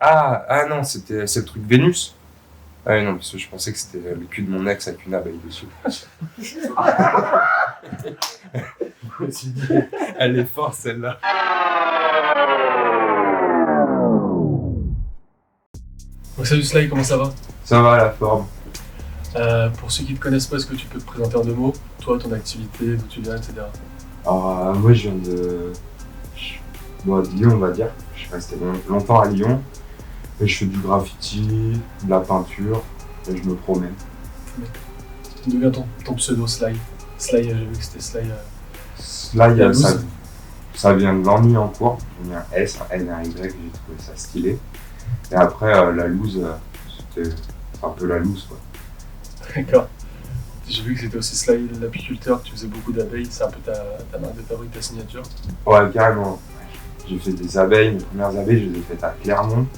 Non, c'est le truc Vénus. Ah oui, non, parce que je pensais que c'était le cul de mon ex avec une abeille dessus. Elle est forte celle-là. Donc salut Sly, comment ça va? Ça va la forme. Pour ceux qui ne te connaissent pas, est-ce que tu peux te présenter en 2 mots? Toi, ton activité, d'où tu viens, etc. Alors moi je viens de Lyon, on va dire. Je suis resté longtemps à Lyon. Et je fais du graffiti, de la peinture et je me promène. D'où vient ton pseudo Sly? Sly, j'ai vu que c'était Sly. Là, ça vient de l'ennui en cours. Il y a un S, un N, un Y, j'ai trouvé ça stylé. Et après, la loose, c'était un peu la loose, quoi. D'accord. J'ai vu que c'était aussi Sly l'apiculteur, que tu faisais beaucoup d'abeilles, c'est un peu ta marque de fabrique, ta signature. Ouais, carrément. J'ai fait des abeilles, mes premières abeilles, je les ai faites à Clermont.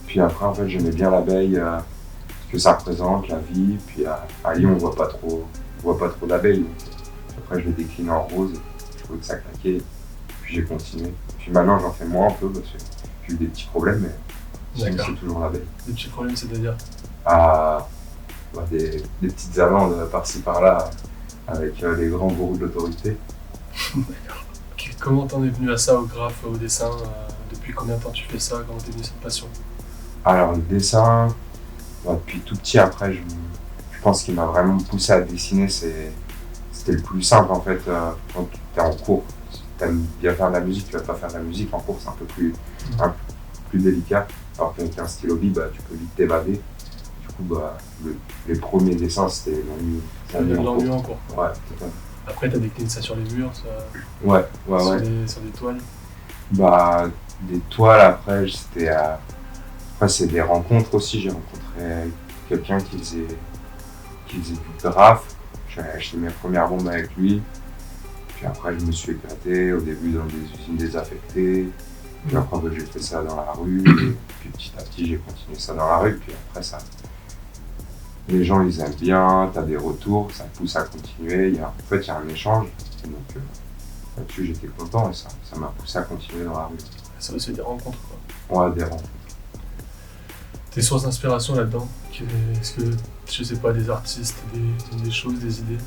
Puis après, en fait, j'aimais bien l'abeille, ce que ça représente, la vie. Puis à Lyon, on voit pas trop d'abeilles. Donc, après, je l'ai décliné en rose. Je trouvais que ça claquait. Puis j'ai continué. Puis maintenant, j'en fais moins un peu parce que j'ai eu des petits problèmes, mais sinon, c'est toujours l'abeille. Des petits problèmes, c'est-à-dire? Des petites amendes par-ci par-là avec les grands gourous de l'autorité. D'accord. Comment t'en es venu à ça, au graphe, au dessin? Depuis combien de temps tu fais ça? Comment t'es venu cette passion? Alors le dessin, depuis tout petit après, je pense qu'il m'a vraiment poussé à dessiner, c'était le plus simple en fait. Quand tu es en cours, si tu aimes bien faire de la musique, tu vas pas faire de la musique en cours, c'est un peu plus délicat. Alors qu'avec un stylo bille, tu peux vite t'évader. Du coup, les premiers dessins, c'était l'ennui en cours. Ouais, totalement. Après, t'as décliné ça sur les murs, Ouais. Sur des toiles. Des toiles, après, après, c'est des rencontres aussi. J'ai rencontré quelqu'un qui faisait du graphe. J'ai acheté mes premières bombes avec lui. Puis après, je me suis éclaté au début dans des usines désaffectées. Puis après, j'ai fait ça dans la rue. Puis petit à petit, j'ai continué ça dans la rue. Puis après, les gens, ils aiment bien. T'as des retours, ça te pousse à continuer. En fait, il y a un échange. Et donc, là-dessus, j'étais content et ça m'a poussé à continuer dans la rue. Ça aussi des rencontres, quoi. Ouais, des rencontres. Tes sources d'inspiration là-dedans, est-ce que, je sais pas, des artistes, des choses, des idées?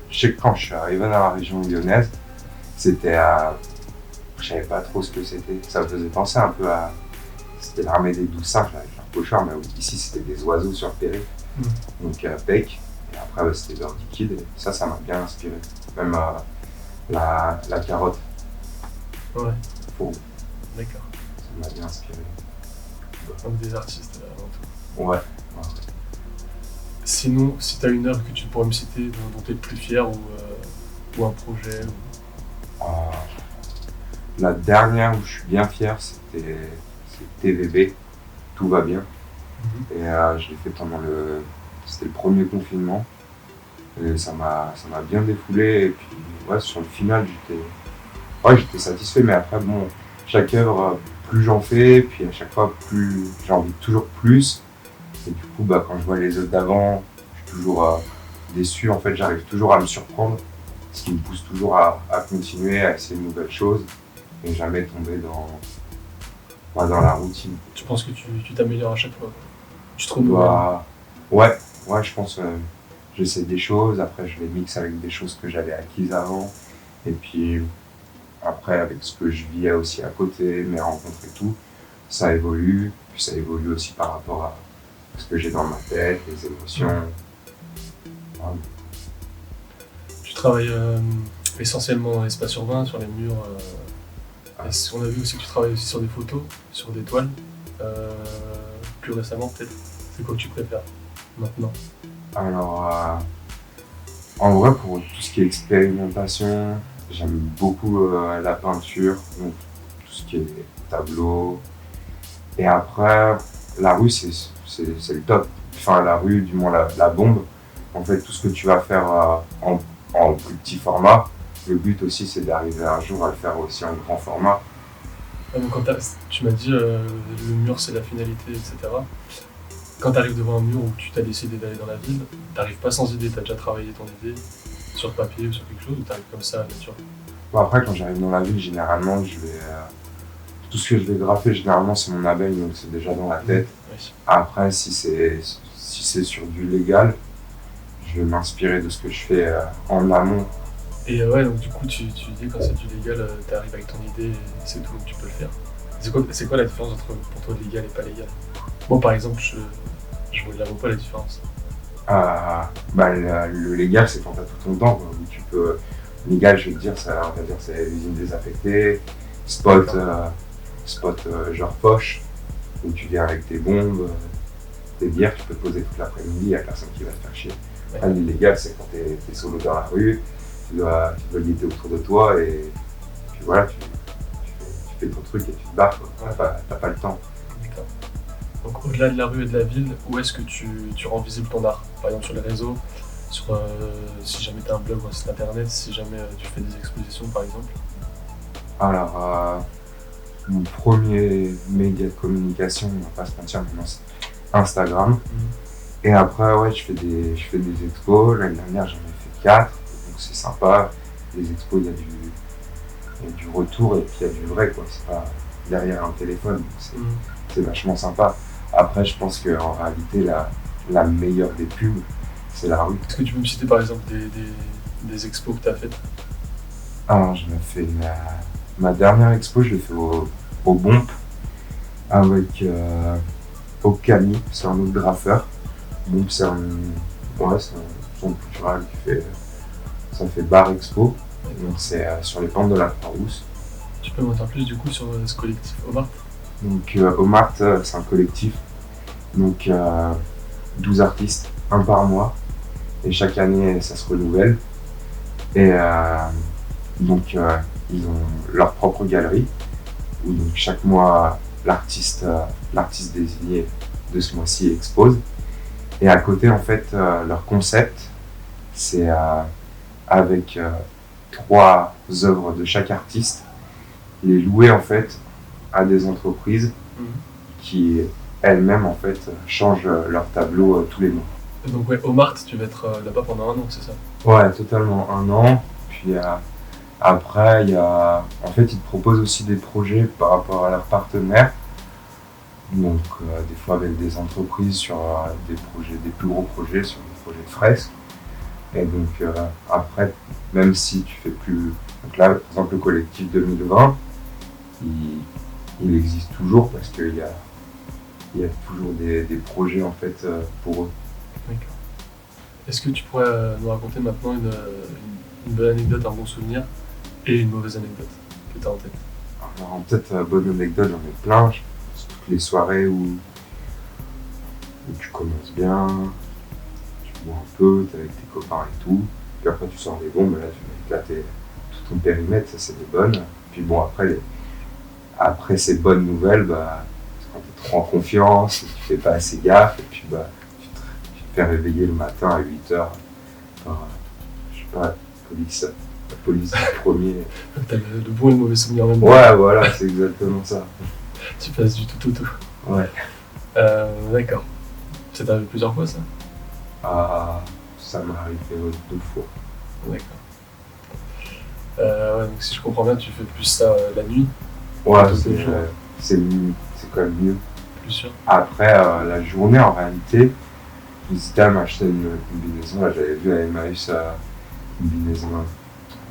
Je sais que quand je suis arrivé dans la région lyonnaise, c'était je savais pas trop ce que c'était. Ça me faisait penser un peu à... C'était l'armée des 12 singes avec leur pochoir, mais ici c'était des oiseaux sur Perret. Donc Peck, et après c'était Birdie Kid, et ça m'a bien inspiré. Même la carotte. Ouais. Faux. D'accord. Ça m'a bien inspiré. Donc des artistes avant tout. Ouais. Sinon, si tu as une œuvre que tu pourrais me citer dont tu es le plus fier ou un projet La dernière où je suis bien fier, c'est TVB, Tout va bien. Et je l'ai fait c'était le premier confinement. Et ça m'a bien défoulé. Et puis sur le final, j'étais satisfait. Mais après, bon, chaque œuvre, plus j'en fais, puis à chaque fois, plus j'ai envie de toujours plus. Et du coup, quand je vois les œuvres d'avant, je suis toujours déçu. En fait, j'arrive toujours à me surprendre, ce qui me pousse toujours à continuer, à essayer de nouvelles choses et jamais tomber dans la routine. Tu penses que tu t'améliores à chaque fois? Tu te renouvelles? Ouais, je pense que j'essaie des choses, après je les mixe avec des choses que j'avais acquises avant. Et puis après, avec ce que je vis aussi à côté, mes rencontres et tout, ça évolue. Puis ça évolue aussi par rapport à ce que j'ai dans ma tête, les émotions. Voilà. Tu travailles essentiellement dans l'espace urbain, sur les murs. On a vu aussi que tu travailles aussi sur des photos, sur des toiles. Plus récemment peut-être. C'est quoi que tu préfères maintenant? Alors, en vrai, pour tout ce qui est expérimentation, j'aime beaucoup la peinture, donc tout ce qui est tableau. Et après, la rue, c'est le top. Enfin, la rue, du moins la bombe. En fait, tout ce que tu vas faire en plus petit format, le but aussi, c'est d'arriver un jour à le faire aussi en grand format. Donc quand tu m'as dit le mur, c'est la finalité, etc. Quand tu arrives devant un mur où tu t'as décidé d'aller dans la ville, t'arrives pas sans idée, tu as déjà travaillé ton idée sur papier ou sur quelque chose, ou tu arrives comme ça à la nature? Bon, après, quand j'arrive dans la ville, généralement, tout ce que je vais graffer, généralement, c'est mon abeille, donc c'est déjà dans la tête. Oui. Après, si c'est sur du légal, je vais m'inspirer de ce que je fais en amont. Et ouais, donc du coup, tu dis quand c'est du légal, t'arrives avec ton idée et c'est tout, donc tu peux le faire. C'est quoi la différence entre pour toi légal et pas légal? Moi, par exemple, je ne vois pas la différence. Le légal, c'est quand tu as tout ton temps. Quoi, où tu peux, légal, je vais te dire, on va dire c'est usine désaffectée, spot genre poche, où tu viens avec tes bombes, tes bières, tu peux te poser toute l'après-midi, il n'y a personne qui va te faire chier. Ouais. L'illégal, c'est quand tu es solo dans la rue, tu dois guetter autour de toi et puis voilà, tu fais ton truc et tu te barres. T'as pas le temps. D'accord. Donc au-delà de la rue et de la ville, où est-ce que tu rends visible ton art? Par exemple sur les réseaux, si jamais tu as un blog ou un site internet, si jamais tu fais des expositions par exemple. Alors, mon premier média de communication, on va pas se mentir, maintenant c'est Instagram. Et après, ouais, je fais des expos. L'année dernière, j'en ai fait 4, donc c'est sympa. Les expos, il y a du retour et puis il y a du vrai, quoi. C'est pas derrière un téléphone, donc c'est vachement sympa. Après, je pense qu'en réalité, la meilleure des pubs, c'est la rue. Est-ce que tu peux me citer par exemple des expos que tu as faites? Alors, je me fais ma dernière expo, je l'ai fait au Bomp avec Okami, c'est un autre graffeur. Bomp, c'est un centre culturel ça fait bar expo. Donc c'est sur les pentes de la Croix-Rousse. Tu peux m'en dire plus du coup sur ce collectif Omart? Donc Omart, c'est un collectif. Donc 12 artistes, un par mois. Et chaque année, ça se renouvelle. Et donc ils ont leur propre galerie. Où donc chaque mois, l'artiste désigné de ce mois-ci expose. Et à côté, en fait, leur concept, c'est avec 3 œuvres de chaque artiste, les louer en fait à des entreprises qui elles-mêmes en fait changent leur tableau tous les mois. Donc ouais, Omart, tu vas être là-bas pendant un an, c'est ça? Ouais, totalement, un an. Puis après, en fait, ils te proposent aussi des projets par rapport à leurs partenaires. Donc des fois avec des entreprises sur des plus gros projets, sur des projets de fresques. Et donc après, même si tu fais plus... Donc là, par exemple, le collectif 2020, il existe toujours parce qu'il y a toujours des projets en fait pour eux. D'accord. Est-ce que tu pourrais nous raconter maintenant une bonne anecdote, un bon souvenir et une mauvaise anecdote que tu as en tête? Alors en tête, bonne anecdote, j'en ai plein. C'est toutes les soirées où tu commences bien, tu bois un peu, t'es avec tes copains et tout. Puis après tu sors les bombes, là tu vas éclater tout ton périmètre, ça c'est des bonnes. Puis bon après ces bonnes nouvelles, c'est quand t'es trop en confiance, tu fais pas assez gaffe, et puis tu te fais réveiller le matin à 8h par, je sais pas, la police du premier. T'as le bon et le mauvais souvenir en même temps. Ouais, voilà, c'est exactement ça. Tu passes du tout au tout. Ouais. D'accord. Ça t'est arrivé plusieurs fois ça? Ça m'est arrivé 2 fois. D'accord. Ouais, donc si je comprends bien, tu fais plus ça la nuit? Ouais, c'est quand même mieux. Plus sûr. Après, la journée, en réalité, j'hésitais à m'acheter une combinaison. Là, j'avais vu à Emmaüs une combinaison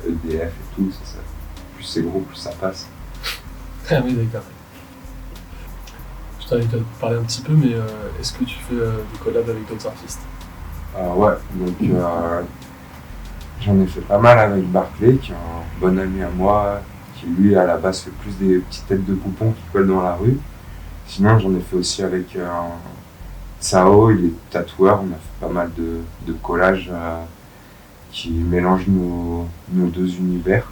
EDF et tout. Ça, plus c'est gros, plus ça passe. Ah oui, d'accord. Je t'en ai parlé un petit peu, mais est-ce que tu fais des collabs avec d'autres artistes? Ouais, donc j'en ai fait pas mal avec Barclay, qui est un bon ami à moi, qui lui à la base fait plus des petites têtes de poupons qui collent dans la rue. Sinon j'en ai fait aussi avec Sao, il est tatoueur, on a fait pas mal de collages qui mélangent nos 2 univers.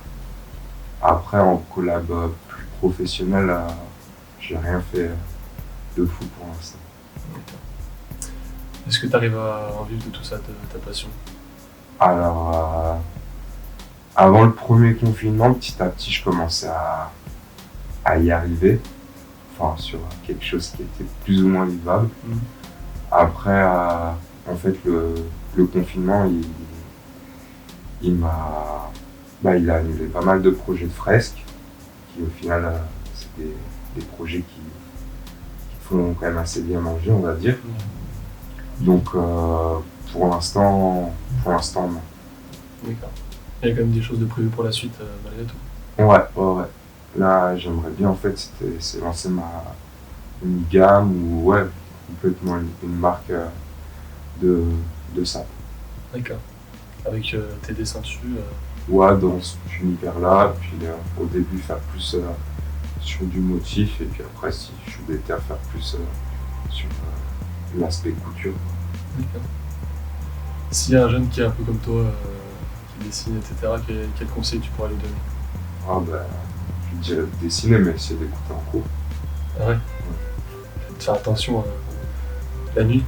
Après en collab plus professionnel, j'ai rien fait de fou pour l'instant. Est-ce que tu arrives à en vivre de tout ça, de ta passion? Alors, avant le premier confinement, petit à petit, je commençais à y arriver, enfin sur quelque chose qui était plus ou moins vivable. Après, en fait, le confinement, il a annulé pas mal de projets de fresques, qui au final, des projets qui font quand même assez bien manger, on va dire. Donc pour l'instant, non. D'accord. Il y a quand même des choses de prévues pour la suite, malgré tout. Ouais. Là, j'aimerais bien, en fait, c'est lancer une gamme ou, ouais, complètement une marque de ça. D'accord. Avec tes dessins dessus. Ouais, dans cet univers-là, puis au début faire plus sur du motif, et puis après, si je suis déter, faire plus sur l'aspect couture. D'accord. S'il y a un jeune qui est un peu comme toi, qui dessine, etc., quel conseil tu pourrais lui donner? Ah ben, je dirais de dessiner, mais essayer d'écouter en cours. Ah ouais. De faire attention la nuit.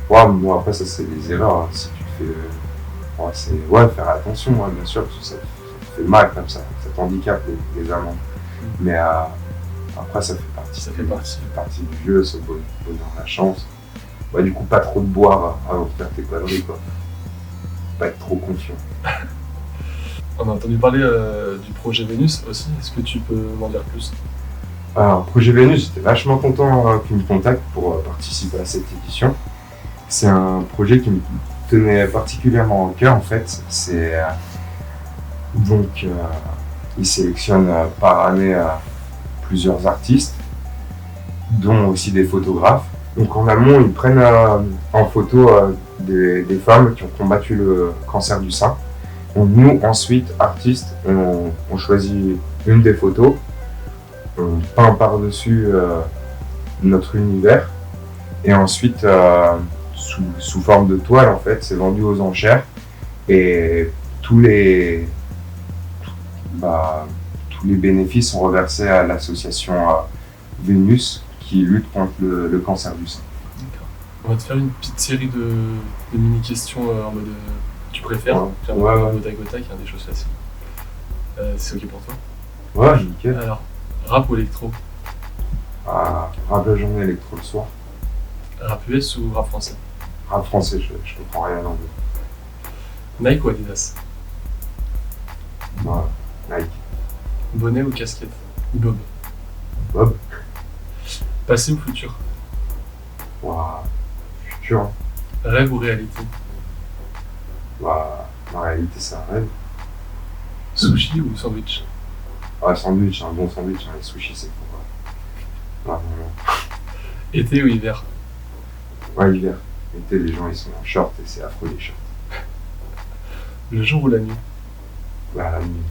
Ouais, bon, après, ça, c'est des erreurs. Hein. Si tu te fais. Ouais, faire attention, ouais, bien sûr, parce que ça te fait mal comme ça t'handicape les amendes. Mais après, ça fait partie du jeu, c'est le bonheur, la chance. Ouais, du coup, pas trop de boire avant de faire tes conneries, quoi. Pas être trop confiant. On a entendu parler du projet Vénus aussi, est-ce que tu peux m'en dire plus? Alors, projet Vénus, j'étais vachement content qu'ils me contactent pour participer à cette édition. C'est un projet qui me tenait particulièrement au cœur, en fait. C'est donc ils sélectionnent par année plusieurs artistes, dont aussi des photographes. Donc en amont, ils prennent en photo des femmes qui ont combattu le cancer du sein. Donc nous, ensuite, artistes, on choisit une des photos, on peint par-dessus notre univers, et ensuite, sous forme de toile, en fait, c'est vendu aux enchères, et tous les bénéfices sont reversés à l'association Vénus, qui lutte contre le cancer du sein. D'accord. On va te faire une petite série de mini-questions en mode tu préfères. Ouais. Gota, qui a des choses faciles. C'est ok pour toi? Ouais, nickel. Alors, rap ou électro? Rap la journée, électro le soir. Rap US ou rap français? Rap français, je comprends rien à l'anglais. Nike ou Adidas? Ouais, Nike. Bonnet ou casquette? Ou bob? Bob. Passé ou futur? Futur. Rêve ou réalité? La réalité, c'est un rêve. Sushi ou sandwich? Sandwich, un bon sandwich, les sushis, c'est pour. Vraiment. Été ou hiver? Ouais, hiver. Été, les gens, ils sont en short et c'est affreux, les shorts. Le jour ou la nuit? La nuit.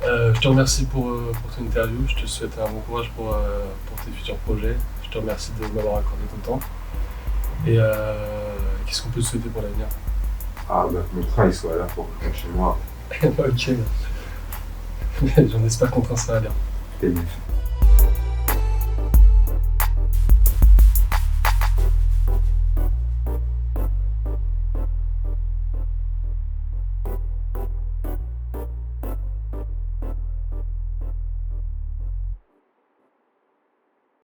Je te remercie pour ton interview. Je te souhaite un bon courage pour tes futurs projets. Je te remercie de m'avoir accordé ton temps. Et qu'est-ce qu'on peut te souhaiter pour l'avenir? Mon train, il soit là pour rentrer chez moi. Ok. J'en espère qu'on train sera à l'heure. Et